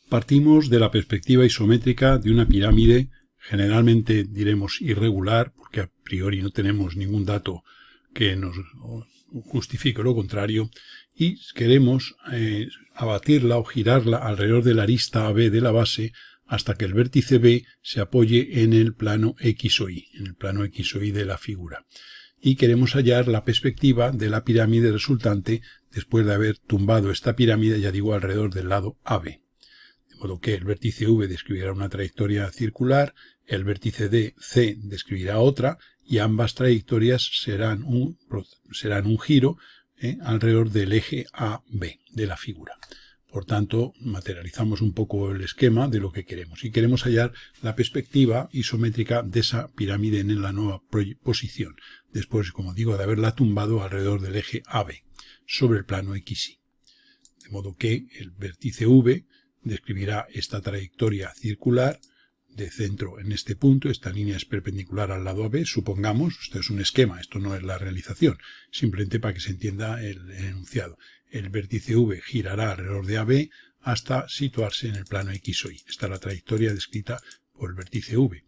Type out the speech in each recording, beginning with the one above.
Partimos de la perspectiva isométrica de una pirámide, generalmente diremos irregular, porque a priori no tenemos ningún dato que nos justifique lo contrario, y queremos abatirla o girarla alrededor de la arista AB de la base hasta que el vértice B se apoye en el plano X o Y, en el plano X o Y de la figura. Y queremos hallar la perspectiva de la pirámide resultante después de haber tumbado esta pirámide, ya digo, alrededor del lado AB. De modo que el vértice V describirá una trayectoria circular, el vértice C describirá otra, y ambas trayectorias serán un giro alrededor del eje AB de la figura. Por tanto, materializamos un poco el esquema de lo que queremos. Y queremos hallar la perspectiva isométrica de esa pirámide en la nueva posición, después, como digo, de haberla tumbado alrededor del eje AB, sobre el plano XY. De modo que el vértice V describirá esta trayectoria circular de centro en este punto. Esta línea es perpendicular al lado AB, supongamos. Esto es un esquema, esto no es la realización, simplemente para que se entienda el enunciado. El vértice V girará alrededor de AB hasta situarse en el plano X o Y. Esta es la trayectoria descrita por el vértice V.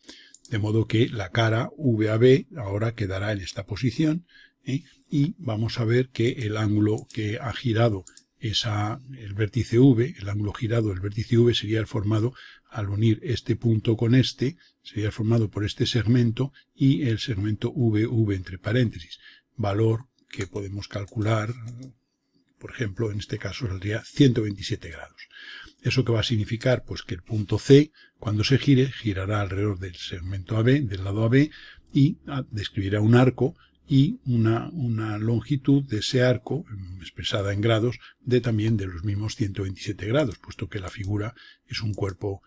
De modo que la cara VAB ahora quedará en esta posición, y vamos a ver que el ángulo que ha girado el vértice V, el ángulo girado del vértice V sería el formado al unir este punto con este, sería formado por este segmento y el segmento VV entre paréntesis, valor que podemos calcular. Por ejemplo, en este caso saldría 127 grados. ¿Eso qué va a significar? Pues que el punto C, cuando se gire, girará alrededor del segmento AB, del lado AB, y describirá un arco y una longitud de ese arco, expresada en grados, también de los mismos 127 grados, puesto que la figura es un cuerpo,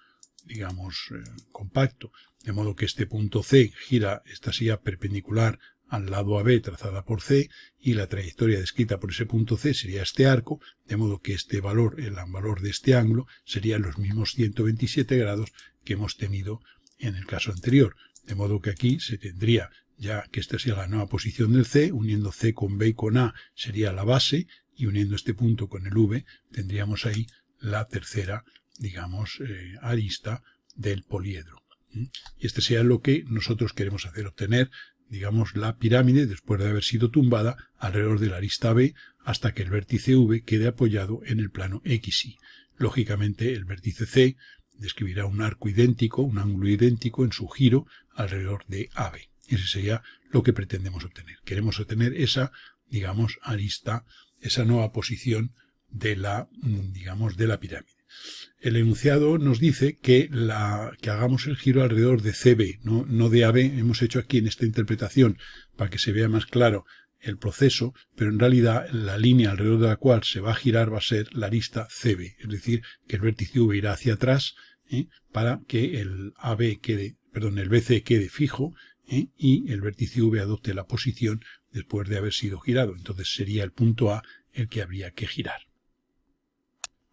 digamos, compacto. De modo que este punto C gira esta silla perpendicular al lado AB trazada por C, y la trayectoria descrita por ese punto C sería este arco, de modo que este valor, el valor de este ángulo, serían los mismos 127 grados que hemos tenido en el caso anterior. De modo que aquí se tendría, ya que esta sería la nueva posición del C, uniendo C con B y con A sería la base, y uniendo este punto con el V tendríamos ahí la tercera, digamos, arista del poliedro. Y este sería lo que nosotros queremos hacer, obtener, digamos, la pirámide después de haber sido tumbada alrededor de la arista B hasta que el vértice V quede apoyado en el plano XY. Lógicamente, el vértice C describirá un arco idéntico, un ángulo idéntico en su giro alrededor de AB. Ese sería lo que pretendemos obtener. Queremos obtener esa, digamos, arista, esa nueva posición de la, digamos, de la pirámide. El enunciado nos dice que hagamos el giro alrededor de CB, no de AB. Hemos hecho aquí en esta interpretación para que se vea más claro el proceso, pero en realidad la línea alrededor de la cual se va a girar va a ser la arista CB, es decir, que el vértice V irá hacia atrás para que el BC quede fijo y el vértice V adopte la posición después de haber sido girado. Entonces sería el punto A el que habría que girar.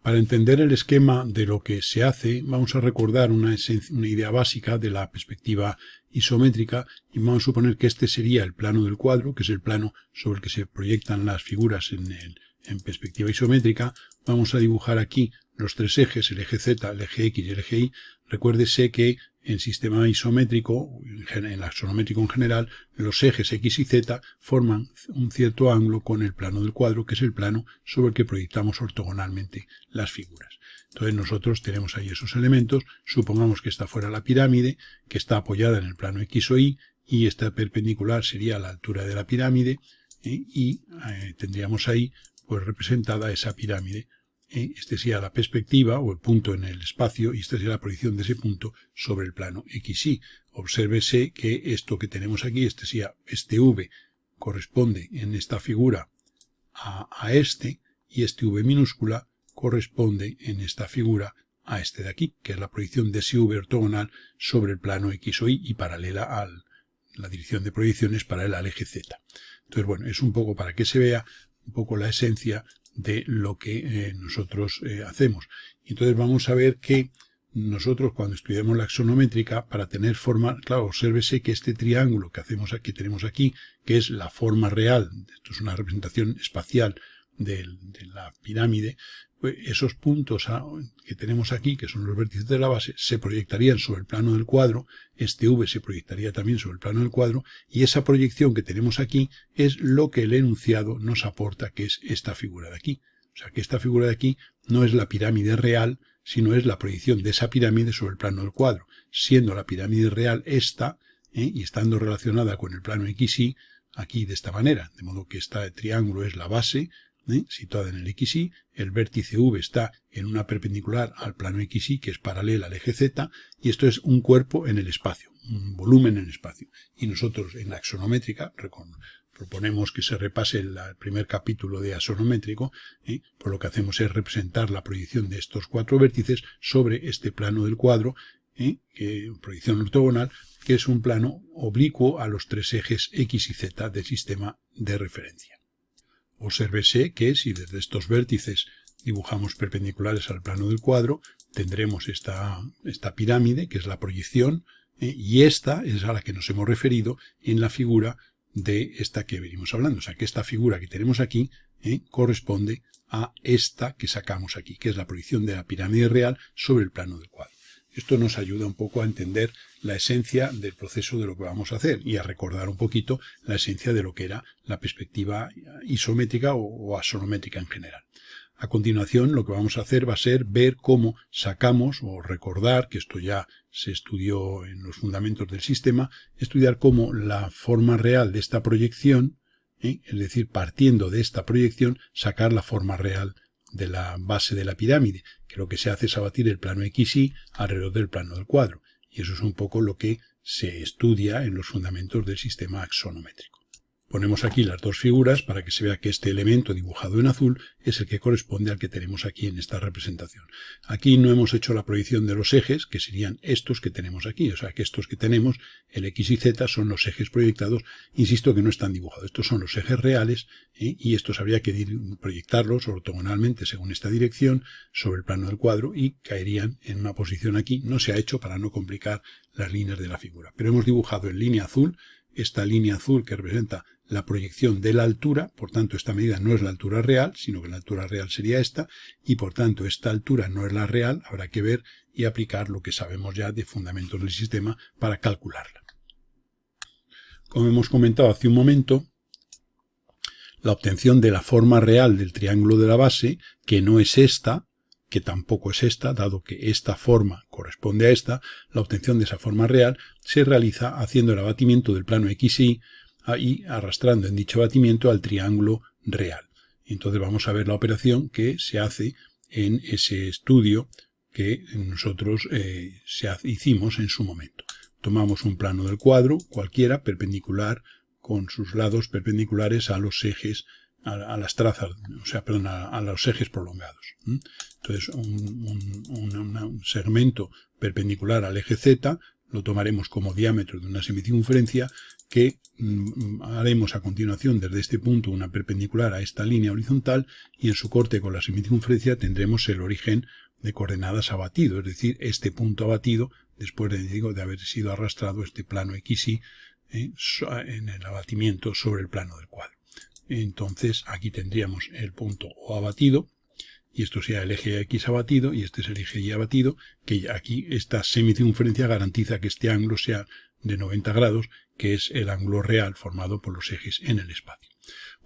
Para entender el esquema de lo que se hace, vamos a recordar una idea básica de la perspectiva isométrica, y vamos a suponer que este sería el plano del cuadro, que es el plano sobre el que se proyectan las figuras en perspectiva isométrica. Vamos a dibujar aquí los tres ejes, el eje Z, el eje X y el eje Y. Recuérdese que en sistema isométrico, en el axonométrico en general, los ejes X y Z forman un cierto ángulo con el plano del cuadro, que es el plano sobre el que proyectamos ortogonalmente las figuras. Entonces nosotros tenemos ahí esos elementos. Supongamos que esta fuera la pirámide, que está apoyada en el plano X o Y, y esta perpendicular sería la altura de la pirámide, y tendríamos ahí pues representada esa pirámide. Este sería la perspectiva o el punto en el espacio, y esta sería la proyección de ese punto sobre el plano XY. Obsérvese que esto que tenemos aquí, este V, corresponde en esta figura a este, y este V minúscula corresponde en esta figura a este de aquí, que es la proyección de ese V ortogonal sobre el plano X o Y y paralela a la dirección de proyección es paralela al eje Z. Entonces, bueno, es un poco para que se vea un poco la esencia de lo que nosotros hacemos. Entonces vamos a ver que nosotros cuando estudiamos la axonométrica, para tener forma, claro, obsérvese que este triángulo que tenemos aquí, que es la forma real, esto es una representación espacial de la pirámide, pues esos puntos que tenemos aquí, que son los vértices de la base, se proyectarían sobre el plano del cuadro, este V se proyectaría también sobre el plano del cuadro, y esa proyección que tenemos aquí es lo que el enunciado nos aporta, que es esta figura de aquí. O sea que esta figura de aquí no es la pirámide real, sino es la proyección de esa pirámide sobre el plano del cuadro, siendo la pirámide real esta, y estando relacionada con el plano XY, aquí de esta manera, de modo que este triángulo es la base, situada en el XY, el vértice V está en una perpendicular al plano XY, que es paralela al eje Z, y esto es un cuerpo en el espacio, un volumen en el espacio. Y nosotros en la axonométrica proponemos que se repase el primer capítulo de axonométrico, pues lo que hacemos es representar la proyección de estos cuatro vértices sobre este plano del cuadro, proyección ortogonal, que es un plano oblicuo a los tres ejes X y Z del sistema de referencia. Obsérvese que si desde estos vértices dibujamos perpendiculares al plano del cuadro, tendremos esta pirámide, que es la proyección, y esta es a la que nos hemos referido en la figura de esta que venimos hablando. O sea, que esta figura que tenemos aquí corresponde a esta que sacamos aquí, que es la proyección de la pirámide real sobre el plano del cuadro. Esto nos ayuda un poco a entender la esencia del proceso de lo que vamos a hacer y a recordar un poquito la esencia de lo que era la perspectiva isométrica o axonométrica en general. A continuación, lo que vamos a hacer va a ser ver cómo sacamos o recordar, que esto ya se estudió en los fundamentos del sistema, estudiar cómo la forma real de esta proyección, es decir, partiendo de esta proyección, sacar la forma real de la base de la pirámide, que lo que se hace es abatir el plano XY alrededor del plano del cuadro. Y eso es un poco lo que se estudia en los fundamentos del sistema axonométrico. Ponemos aquí las dos figuras para que se vea que este elemento dibujado en azul es el que corresponde al que tenemos aquí en esta representación. Aquí no hemos hecho la proyección de los ejes, que serían estos que tenemos aquí. O sea que estos que tenemos, el X y Z, son los ejes proyectados. Insisto que no están dibujados. Estos son los ejes reales, y estos habría que proyectarlos ortogonalmente según esta dirección sobre el plano del cuadro y caerían en una posición aquí. No se ha hecho para no complicar las líneas de la figura. Pero hemos dibujado en línea azul esta línea azul que representa la proyección de la altura, por tanto esta medida no es la altura real, sino que la altura real sería esta, y por tanto esta altura no es la real, habrá que ver y aplicar lo que sabemos ya de fundamentos del sistema para calcularla. Como hemos comentado hace un momento, la obtención de la forma real del triángulo de la base, que no es esta, que tampoco es esta, dado que esta forma corresponde a esta, la obtención de esa forma real se realiza haciendo el abatimiento del plano XY y arrastrando en dicho abatimiento al triángulo real. Entonces vamos a ver la operación que se hace en ese estudio que nosotros hicimos en su momento. Tomamos un plano del cuadro, cualquiera, perpendicular, con sus lados perpendiculares a los ejes, a las trazas, o sea, perdón, a los ejes prolongados. Entonces, un segmento perpendicular al eje Z lo tomaremos como diámetro de una semicircunferencia que haremos a continuación desde este punto una perpendicular a esta línea horizontal y en su corte con la semicircunferencia tendremos el origen de coordenadas abatido, es decir, este punto abatido después de haber sido arrastrado este plano XY en el abatimiento sobre el plano del cuadro. Entonces aquí tendríamos el punto O abatido, y esto sería el eje X abatido, y este es el eje Y abatido, que aquí esta semicircunferencia garantiza que este ángulo sea de 90 grados, que es el ángulo real formado por los ejes en el espacio.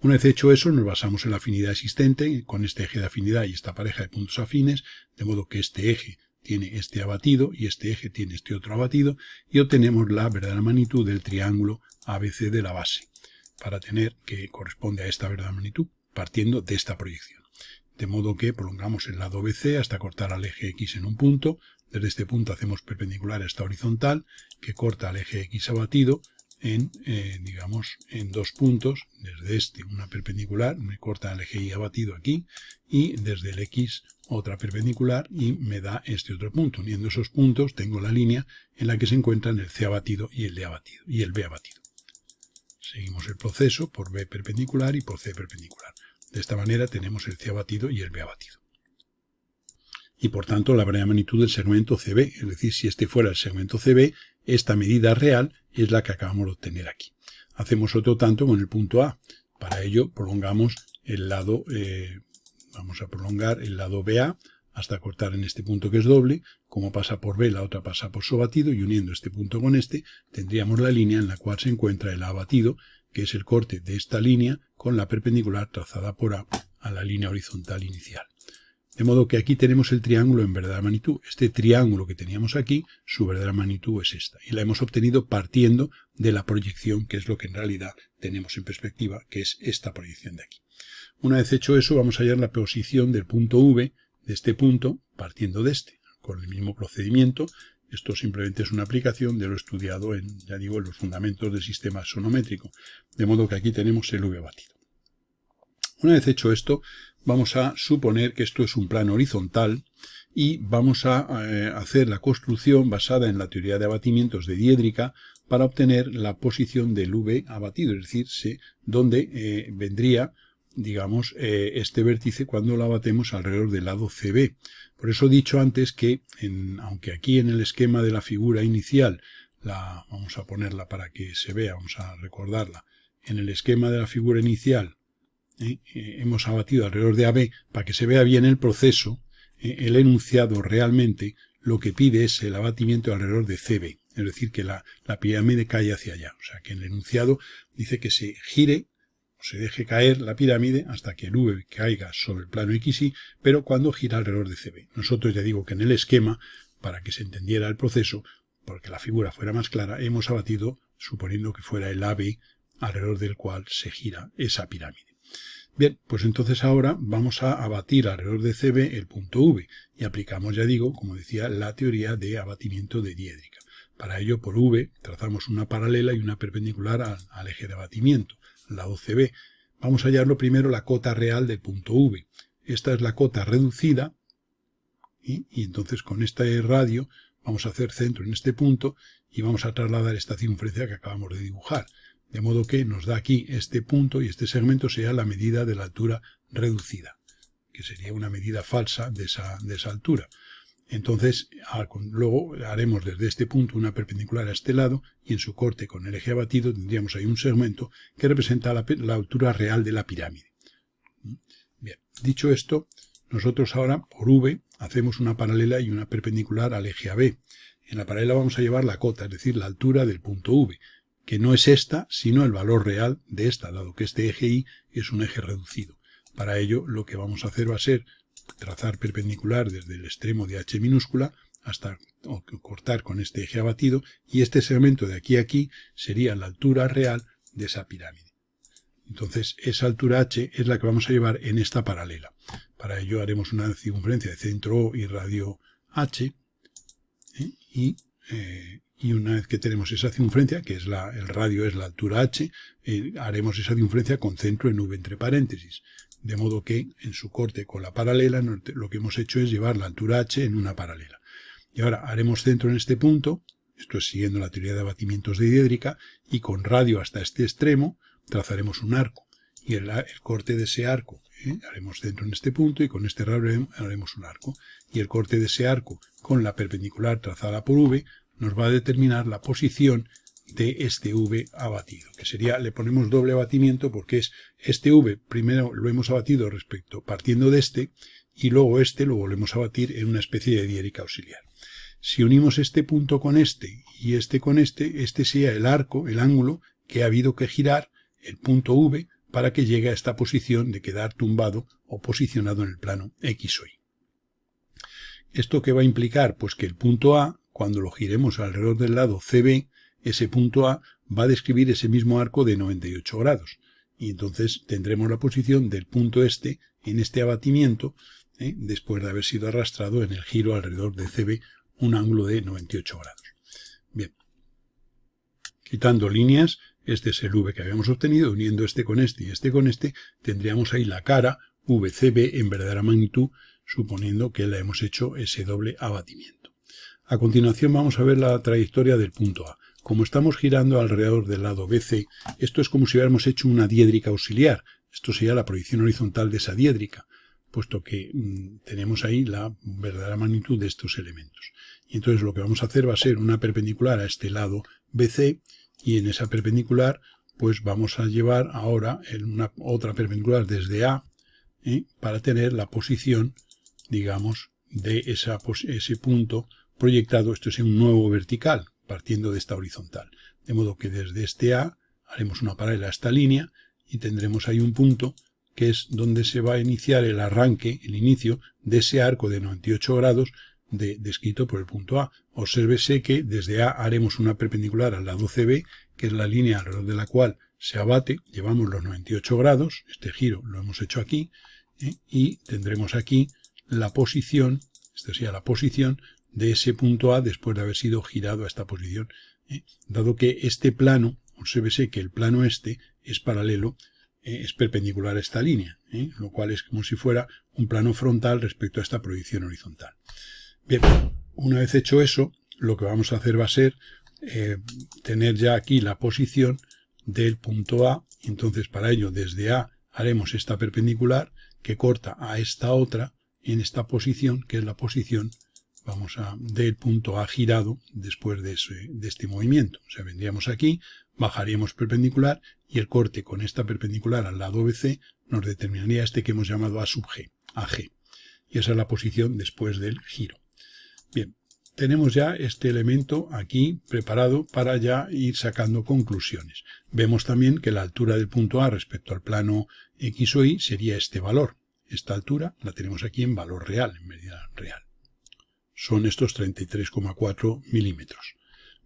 Una vez hecho eso, nos basamos en la afinidad existente, con este eje de afinidad y esta pareja de puntos afines, de modo que este eje tiene este abatido y este eje tiene este otro abatido, y obtenemos la verdadera magnitud del triángulo ABC de la base, para tener que corresponde a esta verdadera magnitud, partiendo de esta proyección. De modo que prolongamos el lado BC hasta cortar al eje X en un punto. Desde este punto hacemos perpendicular a esta horizontal, que corta al eje X abatido en dos puntos. Desde este una perpendicular, me corta el eje Y abatido aquí, y desde el X otra perpendicular y me da este otro punto. Uniendo esos puntos tengo la línea en la que se encuentran el C abatido y el D abatido y el B abatido. Seguimos el proceso por B perpendicular y por C perpendicular. De esta manera tenemos el C abatido y el B abatido. Y por tanto la verdadera magnitud del segmento CB, es decir, si este fuera el segmento CB, esta medida real es la que acabamos de obtener aquí. Hacemos otro tanto con el punto A. Para ello prolongamos el lado, vamos a prolongar el lado BA hasta cortar en este punto que es doble. Como pasa por B, la otra pasa por su batido, y uniendo este punto con este, tendríamos la línea en la cual se encuentra el A batido, que es el corte de esta línea con la perpendicular trazada por a la línea horizontal inicial. De modo que aquí tenemos el triángulo en verdadera magnitud. Este triángulo que teníamos aquí, su verdadera magnitud es esta. Y la hemos obtenido partiendo de la proyección, que es lo que en realidad tenemos en perspectiva, que es esta proyección de aquí. Una vez hecho eso, vamos a hallar la posición del punto V, de este punto, partiendo de este, con el mismo procedimiento. Esto simplemente es una aplicación de lo estudiado en, ya digo, en los fundamentos del sistema sonométrico. De modo que aquí tenemos el V batido. Una vez hecho esto, vamos a suponer que esto es un plano horizontal y vamos a hacer la construcción basada en la teoría de abatimientos de Diedrika para obtener la posición del V abatido, es decir, dónde vendría, digamos, este vértice cuando lo abatemos alrededor del lado CB. Por eso he dicho antes que, aunque aquí en el esquema de la figura inicial, vamos a ponerla para que se vea, vamos a recordarla, en el esquema de la figura inicial, hemos abatido alrededor de AB, para que se vea bien el proceso, el enunciado realmente lo que pide es el abatimiento alrededor de CB, es decir, que la pirámide cae hacia allá. O sea, que el enunciado dice que se gire o se deje caer la pirámide hasta que el V caiga sobre el plano XY, pero cuando gira alrededor de CB. Nosotros ya digo que en el esquema, para que se entendiera el proceso, porque la figura fuera más clara, hemos abatido suponiendo que fuera el AB alrededor del cual se gira esa pirámide. Bien, pues entonces ahora vamos a abatir alrededor de CB el punto V y aplicamos, ya digo, como decía, la teoría de abatimiento de Diedrika. Para ello, por V, trazamos una paralela y una perpendicular al eje de abatimiento, al lado CB. Vamos a hallarlo primero la cota real del punto V. Esta es la cota reducida y entonces con este radio vamos a hacer centro en este punto y vamos a trasladar esta circunferencia que acabamos de dibujar. De modo que nos da aquí este punto y este segmento sea la medida de la altura reducida, que sería una medida falsa de esa altura. Entonces, luego haremos desde este punto una perpendicular a este lado y en su corte con el eje abatido tendríamos ahí un segmento que representa la altura real de la pirámide. Bien, dicho esto, nosotros ahora por V hacemos una paralela y una perpendicular al eje AB. En la paralela vamos a llevar la cota, es decir, la altura del punto V, que no es esta, sino el valor real de esta, dado que este eje Y es un eje reducido. Para ello, lo que vamos a hacer va a ser trazar perpendicular desde el extremo de H minúscula hasta cortar con este eje abatido, y este segmento de aquí a aquí sería la altura real de esa pirámide. Entonces, esa altura H es la que vamos a llevar en esta paralela. Para ello haremos una circunferencia de centro O y radio H, y una vez que tenemos esa circunferencia, que es el radio es la altura H, haremos esa circunferencia con centro en V entre paréntesis. De modo que en su corte con la paralela lo que hemos hecho es llevar la altura H en una paralela. Y ahora haremos centro en este punto, esto es siguiendo la teoría de abatimientos de Diedrika, y con radio hasta este extremo trazaremos un arco. Y el corte de ese arco, haremos centro en este punto y con este radio haremos un arco. Y el corte de ese arco con la perpendicular trazada por V nos va a determinar la posición de este V abatido, que sería, le ponemos doble abatimiento porque es este V, primero lo hemos abatido partiendo de este, y luego este lo volvemos a abatir en una especie de Diedrika auxiliar. Si unimos este punto con este y este con este sería el arco, el ángulo que ha habido que girar el punto V para que llegue a esta posición de quedar tumbado o posicionado en el plano X o Y. ¿Esto qué va a implicar? Pues que el punto A, cuando lo giremos alrededor del lado CB, ese punto A va a describir ese mismo arco de 98 grados. Y entonces tendremos la posición del punto este en este abatimiento, después de haber sido arrastrado en el giro alrededor de CB, un ángulo de 98 grados. Bien. Quitando líneas, este es el V que habíamos obtenido, uniendo este con este y este con este, tendríamos ahí la cara VCB en verdadera magnitud, suponiendo que le hemos hecho ese doble abatimiento. A continuación vamos a ver la trayectoria del punto A. Como estamos girando alrededor del lado BC, esto es como si hubiéramos hecho una diédrica auxiliar. Esto sería la proyección horizontal de esa diédrica, puesto que tenemos ahí la verdadera magnitud de estos elementos. Y entonces lo que vamos a hacer va a ser una perpendicular a este lado BC, y en esa perpendicular pues vamos a llevar ahora una otra perpendicular desde A, para tener la posición, digamos, de ese punto proyectado. Esto es un nuevo vertical, partiendo de esta horizontal. De modo que desde este A haremos una paralela a esta línea y tendremos ahí un punto que es donde se va a iniciar el arranque, el inicio de ese arco de 98 grados descrito por el punto A. Obsérvese que desde A haremos una perpendicular al lado CB, que es la línea alrededor de la cual se abate, llevamos los 98 grados, este giro lo hemos hecho aquí, y tendremos aquí la posición, esta sería la posición de ese punto A después de haber sido girado a esta posición. Dado que este plano, obsérvese que el plano este es paralelo, es perpendicular a esta línea, lo cual es como si fuera un plano frontal respecto a esta proyección horizontal. Bien, una vez hecho eso, lo que vamos a hacer va a ser tener ya aquí la posición del punto A. Entonces, para ello, desde A haremos esta perpendicular que corta a esta otra en esta posición, que es la posición del punto A girado después de este movimiento. O sea, vendríamos aquí, bajaríamos perpendicular y el corte con esta perpendicular al lado BC nos determinaría este que hemos llamado A sub G, AG. Y esa es la posición después del giro. Bien, tenemos ya este elemento aquí preparado para ya ir sacando conclusiones. Vemos también que la altura del punto A respecto al plano X o Y sería este valor. Esta altura la tenemos aquí en valor real, en medida real. Son estos 33,4 milímetros.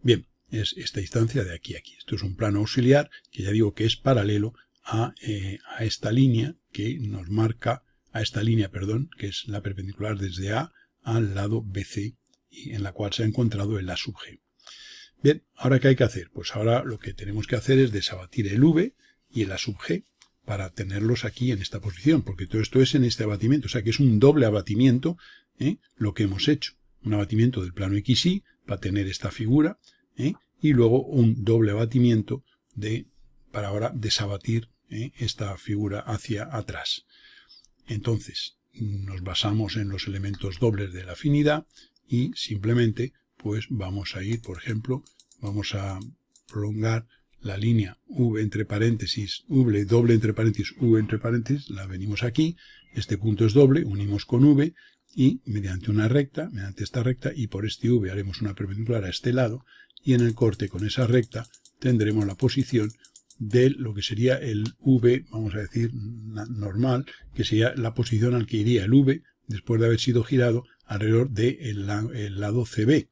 Bien, es esta distancia de aquí a aquí. Esto es un plano auxiliar que ya digo que es paralelo a esta línea que nos marca, que es la perpendicular desde A al lado BC, y en la cual se ha encontrado el A sub G. Bien, ¿ahora qué hay que hacer? Pues ahora lo que tenemos que hacer es desabatir el V y el A sub G para tenerlos aquí en esta posición, porque todo esto es en este abatimiento, o sea que es un doble abatimiento lo que hemos hecho. Un abatimiento del plano XY para tener esta figura, y luego un doble abatimiento para ahora desabatir esta figura hacia atrás. Entonces, nos basamos en los elementos dobles de la afinidad y simplemente pues vamos a ir, por ejemplo, vamos a prolongar la línea V entre paréntesis, V doble entre paréntesis, V entre paréntesis, la venimos aquí, este punto es doble, unimos con V y mediante esta recta y por este V haremos una perpendicular a este lado y en el corte con esa recta tendremos la posición de lo que sería el V, vamos a decir, normal, que sería la posición al que iría el V después de haber sido girado alrededor del lado CB.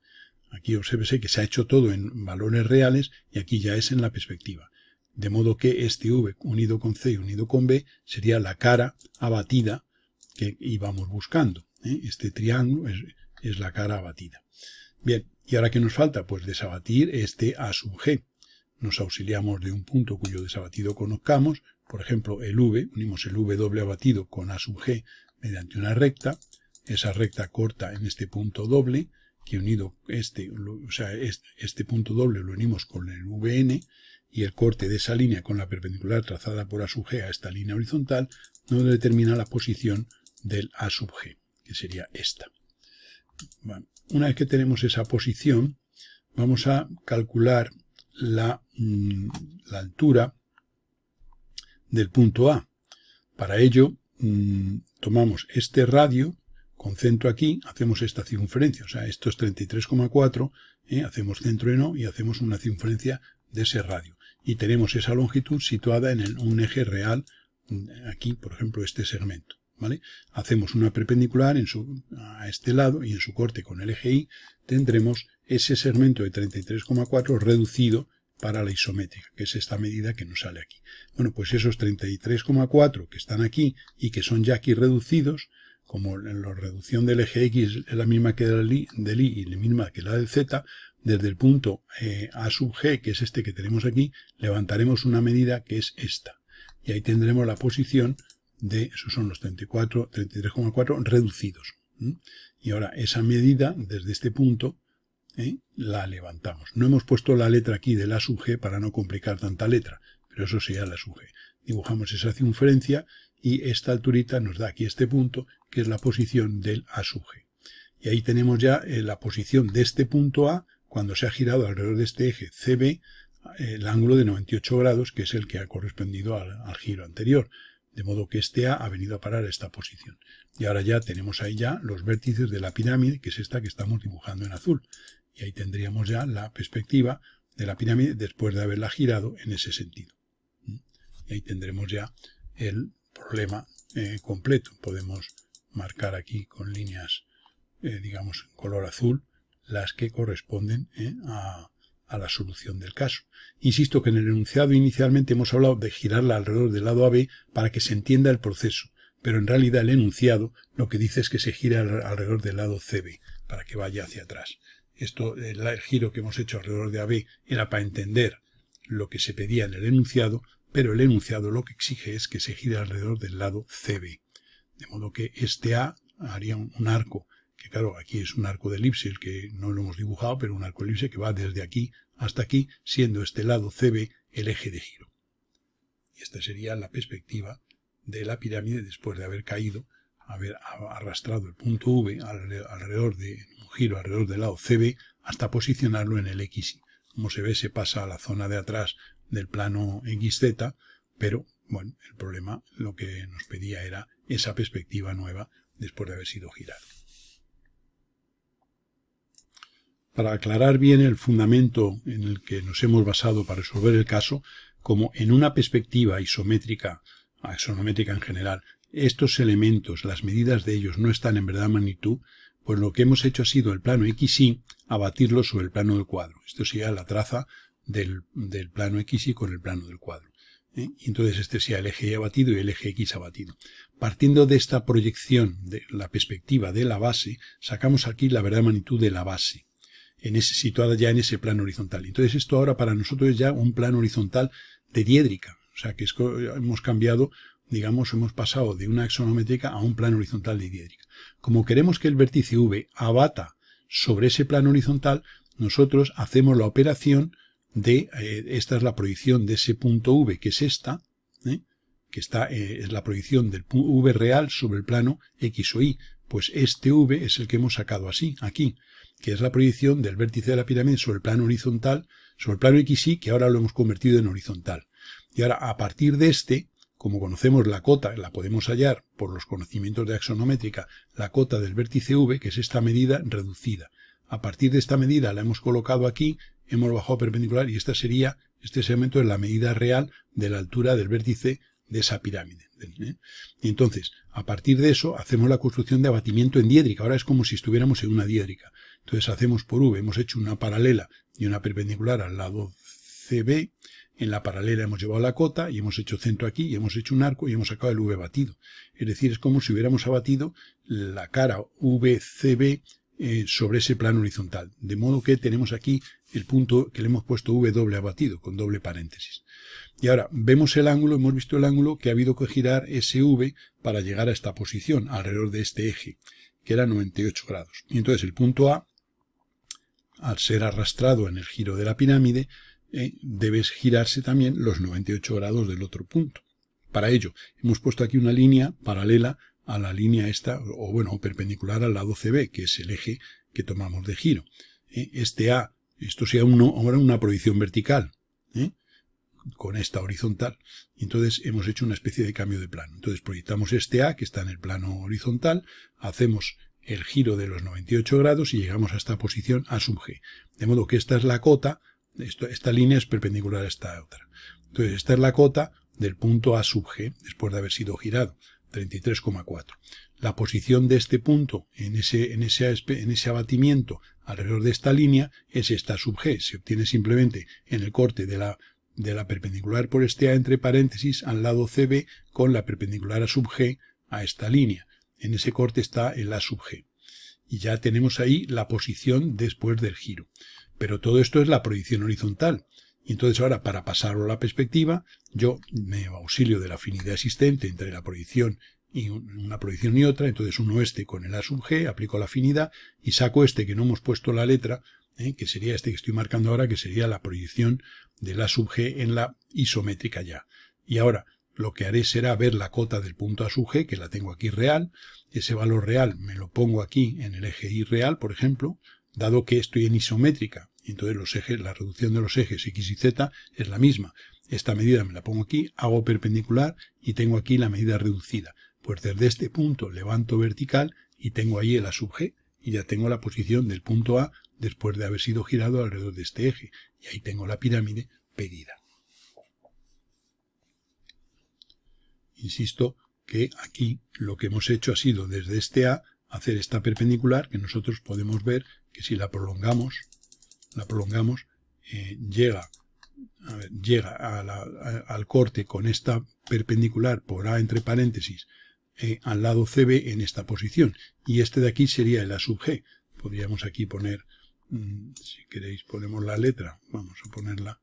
Aquí obsérvese que se ha hecho todo en valores reales y aquí ya es en la perspectiva. De modo que este V unido con C y unido con B sería la cara abatida que íbamos buscando. Este triángulo es la cara abatida. Bien, ¿y ahora qué nos falta? Pues desabatir este A sub G. Nos auxiliamos de un punto cuyo desabatido conozcamos, por ejemplo el V, unimos el V doble abatido con A sub G mediante una recta, esa recta corta en este punto doble, que unido este punto doble lo unimos con el VN, y el corte de esa línea con la perpendicular trazada por A sub G a esta línea horizontal nos determina la posición del A sub G, que sería esta. Bueno, una vez que tenemos esa posición, vamos a calcular la altura del punto A. Para ello, tomamos este radio, con centro aquí, hacemos esta circunferencia, o sea, esto es 33,4, hacemos centro en O y hacemos una circunferencia de ese radio. Y tenemos esa longitud situada en un eje real, aquí, por ejemplo, este segmento. ¿Vale? Hacemos una perpendicular a este lado y en su corte con el eje Y tendremos ese segmento de 33,4 reducido para la isométrica, que es esta medida que nos sale aquí. Bueno, pues esos 33,4 que están aquí y que son ya aquí reducidos, como la reducción del eje X es la misma que del Y y la misma que la del Z, desde el punto A sub G, que es este que tenemos aquí, levantaremos una medida que es esta. Y ahí tendremos la posición esos son los 33,4 reducidos. Y ahora esa medida, desde este punto, la levantamos. No hemos puesto la letra aquí del A sub G para no complicar tanta letra, pero eso sería la sub G. Dibujamos esa circunferencia y esta alturita nos da aquí este punto, que es la posición del A sub G. Y ahí tenemos ya la posición de este punto A, cuando se ha girado alrededor de este eje CB, el ángulo de 98 grados, que es el que ha correspondido al giro anterior. De modo que este A ha venido a parar a esta posición. Y ahora ya tenemos ahí ya los vértices de la pirámide, que es esta que estamos dibujando en azul. Y ahí tendríamos ya la perspectiva de la pirámide después de haberla girado en ese sentido. Y ahí tendremos ya el problema completo. Podemos marcar aquí con líneas, digamos, en color azul, las que corresponden a la solución del caso. Insisto que en el enunciado inicialmente hemos hablado de girarla alrededor del lado AB para que se entienda el proceso, pero en realidad el enunciado lo que dice es que se gira alrededor del lado CB para que vaya hacia atrás. Esto, el giro que hemos hecho alrededor de AB era para entender lo que se pedía en el enunciado, pero el enunciado lo que exige es que se gire alrededor del lado CB. De modo que este A haría un arco, que claro, aquí es un arco de elipse, el que no lo hemos dibujado, pero un arco de elipse que va desde aquí hasta aquí, siendo este lado CB el eje de giro. Y esta sería la perspectiva de la pirámide después de haber caído, haber arrastrado el punto V alrededor de un giro alrededor del lado CB hasta posicionarlo en el XY. Como se ve, se pasa a la zona de atrás del plano XZ, pero bueno, el problema lo que nos pedía era esa perspectiva nueva después de haber sido girado. Para aclarar bien el fundamento en el que nos hemos basado para resolver el caso, como en una perspectiva isométrica, axonométrica en general, estos elementos, las medidas de ellos no están en verdad magnitud, pues lo que hemos hecho ha sido el plano XY abatirlo sobre el plano del cuadro. Esto sería la traza del plano XY con el plano del cuadro. Y entonces este sería el eje Y abatido y el eje X abatido. Partiendo de esta proyección de la perspectiva de la base, sacamos aquí la verdad magnitud de la base, situada ya en ese plano horizontal. Entonces esto ahora para nosotros es ya un plano horizontal de diédrica. O sea que hemos cambiado, digamos, hemos pasado de una axonométrica a un plano horizontal de diédrica. Como queremos que el vértice V abata sobre ese plano horizontal, nosotros hacemos la operación de, esta es la proyección de ese punto V, que es esta, que es la proyección del V real sobre el plano X o Y. Pues este V es el que hemos sacado así, aquí, que es la proyección del vértice de la pirámide sobre el plano horizontal, sobre el plano XY, que ahora lo hemos convertido en horizontal. Y ahora, a partir de este, como conocemos la cota, la podemos hallar por los conocimientos de axonométrica, la cota del vértice V, que es esta medida reducida. A partir de esta medida la hemos colocado aquí, hemos bajado perpendicular y este segmento es la medida real de la altura del vértice de esa pirámide. Y entonces, a partir de eso, hacemos la construcción de abatimiento en diédrica. Ahora es como si estuviéramos en una diédrica. Entonces hacemos por V, hemos hecho una paralela y una perpendicular al lado CB. En la paralela hemos llevado la cota y hemos hecho centro aquí y hemos hecho un arco y hemos sacado el V batido. Es decir, es como si hubiéramos abatido la cara VCB sobre ese plano horizontal. De modo que tenemos aquí el punto que le hemos puesto V doble abatido, con doble paréntesis. Y ahora vemos el ángulo, hemos visto el ángulo que ha habido que girar ese V para llegar a esta posición, alrededor de este eje, que era 98 grados. Y entonces el punto A, al ser arrastrado en el giro de la pirámide, debe girarse también los 98 grados del otro punto. Para ello, hemos puesto aquí una línea paralela a la línea esta, o bueno, perpendicular al lado CB, que es el eje que tomamos de giro. Este A, esto sea ahora una proyección vertical, con esta horizontal. Y entonces hemos hecho una especie de cambio de plano. Entonces proyectamos este A, que está en el plano horizontal, hacemos el giro de los 98 grados y llegamos a esta posición A sub G. De modo que esta es la cota, esta línea es perpendicular a esta otra. Entonces esta es la cota del punto A sub G, después de haber sido girado, 33,4. La posición de este punto en ese abatimiento alrededor de esta línea es esta sub G. Se obtiene simplemente en el corte de la perpendicular por este A entre paréntesis al lado CB con la perpendicular A sub G a esta línea. En ese corte está el A sub G. Y ya tenemos ahí la posición después del giro. Pero todo esto es la proyección horizontal. Y entonces ahora, para pasarlo a la perspectiva, yo me auxilio de la afinidad existente entre la proyección y una proyección y otra. Entonces uno con el A sub G, aplico la afinidad y saco que no hemos puesto la letra, que sería este que estoy marcando ahora, que sería la proyección del A sub G en la isométrica ya. Y ahora lo que haré será ver la cota del punto A sub G, que la tengo aquí real. Ese valor real me lo pongo aquí en el eje Y real, por ejemplo, dado que estoy en isométrica, entonces los ejes, la reducción de los ejes X y Z es la misma. Esta medida me la pongo aquí, hago perpendicular y tengo aquí la medida reducida. Pues desde este punto levanto vertical y tengo ahí el A sub G y ya tengo la posición del punto A después de haber sido girado alrededor de este eje. Y ahí tengo la pirámide pedida. Insisto que aquí lo que hemos hecho ha sido desde este A hacer esta perpendicular que nosotros podemos ver que si la prolongamos llega al corte con esta perpendicular por A entre paréntesis al lado CB en esta posición. Y este de aquí sería el A sub G. Podríamos aquí poner, si queréis ponemos la letra, vamos a ponerla,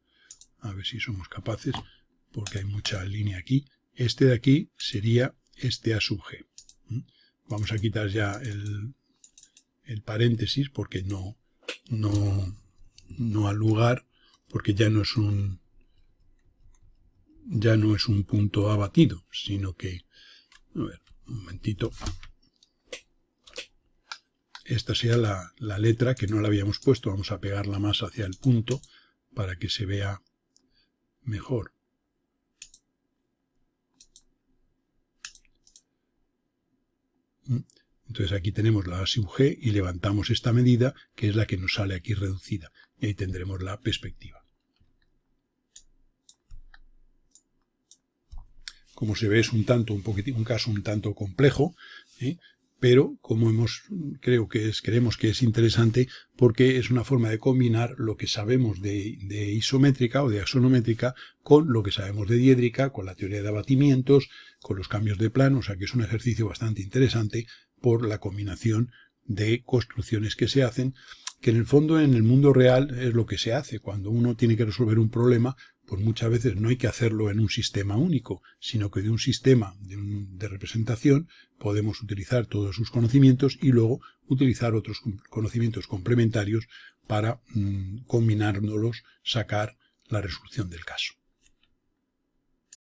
a ver si somos capaces, porque hay mucha línea aquí. Este de aquí sería este A sub G. Vamos a quitar ya el paréntesis porque no al lugar, porque ya no es un punto A batido, sino que, a ver, un momentito, esta sea la letra que no la habíamos puesto, vamos a pegarla más hacia el punto para que se vea mejor. Entonces aquí tenemos la A sub G y levantamos esta medida que es la que nos sale aquí reducida y ahí tendremos la perspectiva. Como se ve es un caso un tanto complejo, pero como creemos que es interesante porque es una forma de combinar lo que sabemos de isométrica o de axonométrica con lo que sabemos de diédrica, con la teoría de abatimientos, con los cambios de plano, o sea que es un ejercicio bastante interesante por la combinación de construcciones que se hacen, que en el fondo en el mundo real es lo que se hace. Cuando uno tiene que resolver un problema, pues muchas veces no hay que hacerlo en un sistema único, sino que de un sistema de representación podemos utilizar todos sus conocimientos y luego utilizar otros conocimientos complementarios para combinándolos sacar la resolución del caso.